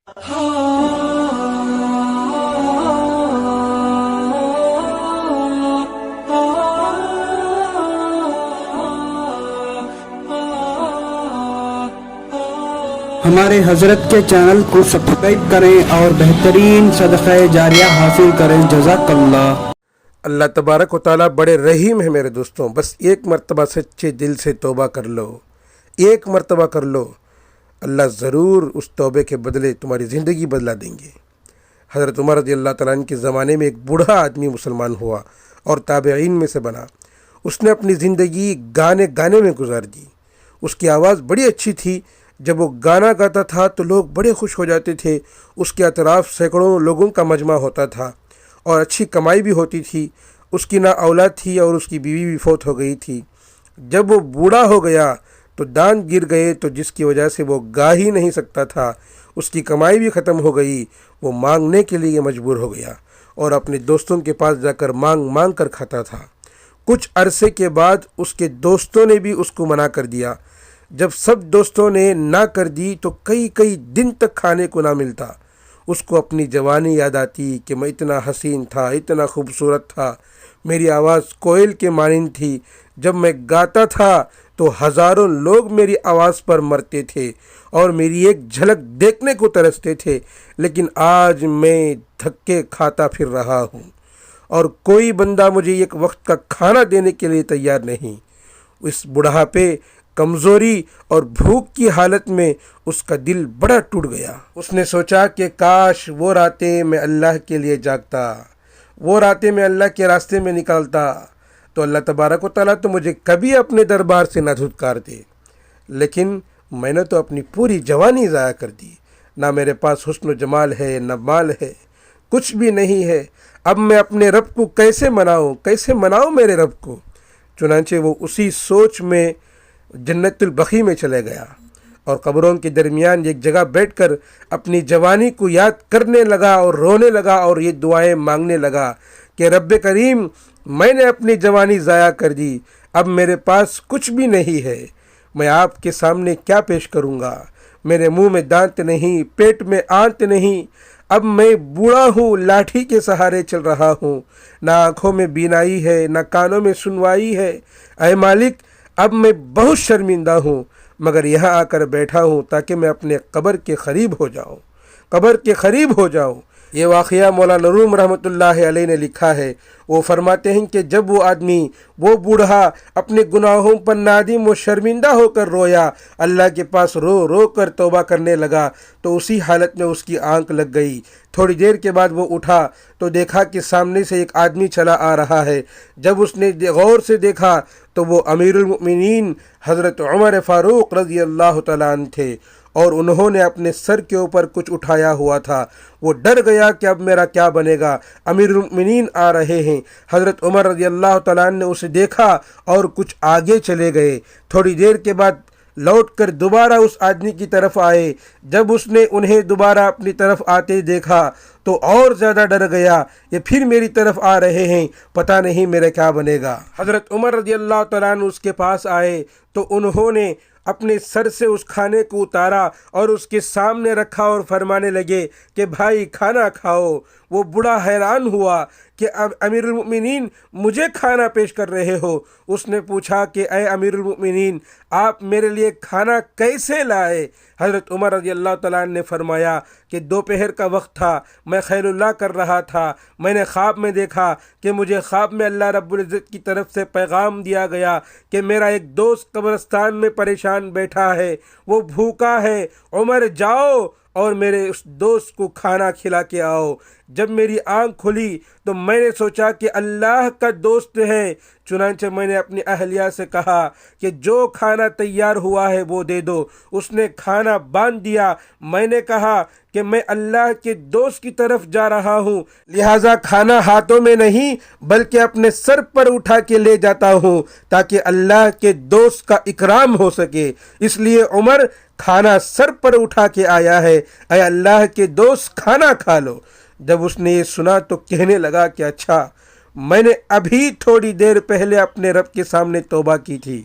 ہمارے حضرت کے چینل کو سبسکرائب کریں اور بہترین صدقہ جاریہ حاصل کریں۔ جزاک اللہ۔ اللہ تبارک و تعالیٰ بڑے رحیم ہے میرے دوستوں، بس ایک مرتبہ سچے دل سے توبہ کر لو، ایک مرتبہ کر لو، اللہ ضرور اس توبے کے بدلے تمہاری زندگی بدلا دیں گے۔ حضرت عمر رضی اللہ تعالیٰ عنہ کے زمانے میں ایک بوڑھا آدمی مسلمان ہوا اور تابعین میں سے بنا۔ اس نے اپنی زندگی گانے میں گزار دی۔ اس کی آواز بڑی اچھی تھی، جب وہ گانا گاتا تھا تو لوگ بڑے خوش ہو جاتے تھے۔ اس کے اطراف سینکڑوں لوگوں کا مجمع ہوتا تھا اور اچھی کمائی بھی ہوتی تھی۔ اس کی نہ اولاد تھی اور اس کی بیوی بھی فوت ہو گئی تھی۔ جب وہ بوڑھا ہو گیا تو دانت گر گئے، تو جس کی وجہ سے وہ گا ہی نہیں سکتا تھا۔ اس کی کمائی بھی ختم ہو گئی۔ وہ مانگنے کے لیے مجبور ہو گیا اور اپنے دوستوں کے پاس جا کر مانگ کر کھاتا تھا۔ کچھ عرصے کے بعد اس کے دوستوں نے بھی اس کو منع کر دیا۔ جب سب دوستوں نے نہ کر دی تو کئی دن تک کھانے کو نہ ملتا۔ اس کو اپنی جوانی یاد آتی کہ میں اتنا حسین تھا، اتنا خوبصورت تھا، میری آواز کوئل کے مانند تھی، جب میں گاتا تھا تو ہزاروں لوگ میری آواز پر مرتے تھے اور میری ایک جھلک دیکھنے کو ترستے تھے، لیکن آج میں دھکے کھاتا پھر رہا ہوں اور کوئی بندہ مجھے ایک وقت کا کھانا دینے کے لیے تیار نہیں۔ اس بڑھاپے، کمزوری اور بھوک کی حالت میں اس کا دل بڑا ٹوٹ گیا۔ اس نے سوچا کہ کاش وہ راتیں میں اللہ کے لیے جاگتا، وہ راتیں میں اللہ کے راستے میں نکالتا تو اللہ تبارک و تعالیٰ تو مجھے کبھی اپنے دربار سے نہ دھتکار دے، لیکن میں نے تو اپنی پوری جوانی ضائع کر دی۔ نہ میرے پاس حسن و جمال ہے، نہ مال ہے، کچھ بھی نہیں ہے۔ اب میں اپنے رب کو کیسے مناؤں میرے رب کو؟ چنانچہ وہ اسی سوچ میں جنت البقیع میں چلے گیا اور قبروں کے درمیان ایک جگہ بیٹھ کر اپنی جوانی کو یاد کرنے لگا اور رونے لگا اور یہ دعائیں مانگنے لگا کہ رب کریم، میں نے اپنی جوانی ضائع کر دی، اب میرے پاس کچھ بھی نہیں ہے، میں آپ کے سامنے کیا پیش کروں گا؟ میرے منہ میں دانت نہیں، پیٹ میں آنت نہیں، اب میں بوڑھا ہوں، لاٹھی کے سہارے چل رہا ہوں، نہ آنکھوں میں بینائی ہے، نہ کانوں میں سنوائی ہے۔ اے مالک، اب میں بہت شرمندہ ہوں، مگر یہاں آ کر بیٹھا ہوں تاکہ میں اپنے قبر کے قریب ہو جاؤں۔ یہ واقعہ مولانا روم رحمۃ اللہ علیہ نے لکھا ہے۔ وہ فرماتے ہیں کہ جب وہ آدمی، وہ بوڑھا اپنے گناہوں پر نادم و شرمندہ ہو کر رویا، اللہ کے پاس رو کر توبہ کرنے لگا، تو اسی حالت میں اس کی آنکھ لگ گئی۔ تھوڑی دیر کے بعد وہ اٹھا تو دیکھا کہ سامنے سے ایک آدمی چلا آ رہا ہے۔ جب اس نے غور سے دیکھا تو وہ امیر المؤمنین حضرت عمر فاروق رضی اللہ تعالیٰ عنہ تھے اور انہوں نے اپنے سر کے اوپر کچھ اٹھایا ہوا تھا۔ وہ ڈر گیا کہ اب میرا کیا بنے گا، امیر المؤمنین آ رہے ہیں۔ حضرت عمر رضی اللہ تعالیٰ عنہ نے اسے دیکھا اور کچھ آگے چلے گئے۔ تھوڑی دیر کے بعد لوٹ کر دوبارہ اس آدمی کی طرف آئے۔ جب اس نے انہیں دوبارہ اپنی طرف آتے دیکھا تو اور زیادہ ڈر گیا، یہ پھر میری طرف آ رہے ہیں، پتہ نہیں میرا کیا بنے گا۔ حضرت عمر رضی اللہ تعالیٰ عنہ اس کے پاس آئے تو انہوں نے اپنے سر سے اس کھانے کو اتارا اور اس کے سامنے رکھا اور فرمانے لگے کہ بھائی کھانا کھاؤ۔ وہ بڑا حیران ہوا کہ اب امیر المؤمنین مجھے کھانا پیش کر رہے ہو۔ اس نے پوچھا کہ اے امیر المؤمنین، آپ میرے لیے کھانا کیسے لائے؟ حضرت عمر رضی اللہ تعالیٰ عنہ نے فرمایا کہ دوپہر کا وقت تھا، میں خیر اللہ کر رہا تھا، میں نے خواب میں دیکھا کہ مجھے خواب میں اللہ رب العزت کی طرف سے پیغام دیا گیا کہ میرا ایک دوست قبرستان میں پریشان بیٹھا ہے، وہ بھوکا ہے، عمر جاؤ اور میرے اس دوست کو کھانا کھلا کے آؤ۔ جب میری آنکھ کھلی تو میں نے سوچا کہ اللہ کا دوست ہے، چنانچہ میں نے اپنی اہلیہ سے کہا کہ جو کھانا تیار ہوا ہے وہ دے دو۔ اس نے کھانا باندھ دیا۔ میں نے کہا کہ میں اللہ کے دوست کی طرف جا رہا ہوں، لہٰذا کھانا ہاتھوں میں نہیں بلکہ اپنے سر پر اٹھا کے لے جاتا ہوں تاکہ اللہ کے دوست کا اکرام ہو سکے، اس لیے عمر کھانا سر پر اٹھا کے آیا ہے، اے اللہ کے دوست کھانا کھا لو۔ جب اس نے یہ سنا تو کہنے لگا کہ اچھا، میں نے ابھی تھوڑی دیر پہلے اپنے رب کے سامنے توبہ کی تھی،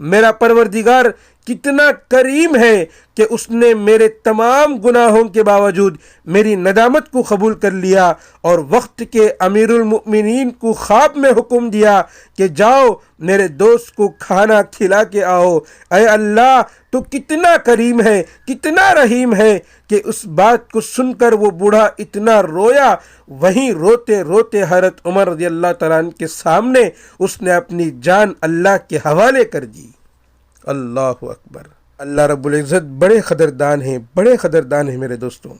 میرا پروردگار کتنا کریم ہے کہ اس نے میرے تمام گناہوں کے باوجود میری ندامت کو قبول کر لیا اور وقت کے امیر المؤمنین کو خواب میں حکم دیا کہ جاؤ میرے دوست کو کھانا کھلا کے آؤ۔ اے اللہ تو کتنا کریم ہے، کتنا رحیم ہے کہ اس بات کو سن کر وہ بوڑھا اتنا رویا، وہیں روتے روتے حضرت عمر رضی اللہ تعالیٰ عنہ کے سامنے اس نے اپنی جان اللہ کے حوالے کر دی۔ اللہ اکبر۔ اللہ رب العزت بڑے قدردان ہیں، بڑے قدردان ہیں میرے دوستوں۔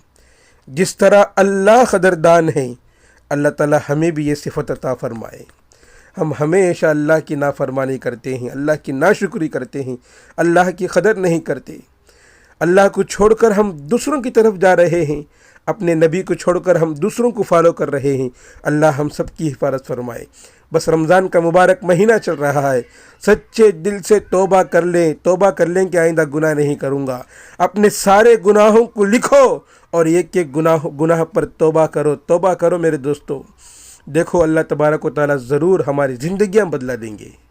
جس طرح اللہ قدردان ہیں، اللہ تعالیٰ ہمیں بھی یہ صفت عطا فرمائے۔ ہم ہمیشہ اللہ کی نافرمانی کرتے ہیں، اللہ کی ناشکری کرتے ہیں، اللہ کی قدر نہیں کرتے۔ اللہ کو چھوڑ کر ہم دوسروں کی طرف جا رہے ہیں، اپنے نبی کو چھوڑ کر ہم دوسروں کو فالو کر رہے ہیں۔ اللہ ہم سب کی حفاظت فرمائے۔ بس رمضان کا مبارک مہینہ چل رہا ہے، سچے دل سے توبہ کر لیں کہ آئندہ گناہ نہیں کروں گا۔ اپنے سارے گناہوں کو لکھو اور ایک ایک گناہ پر توبہ کرو میرے دوستو۔ دیکھو اللہ تبارک و تعالیٰ ضرور ہماری زندگیاں بدلا دیں گے۔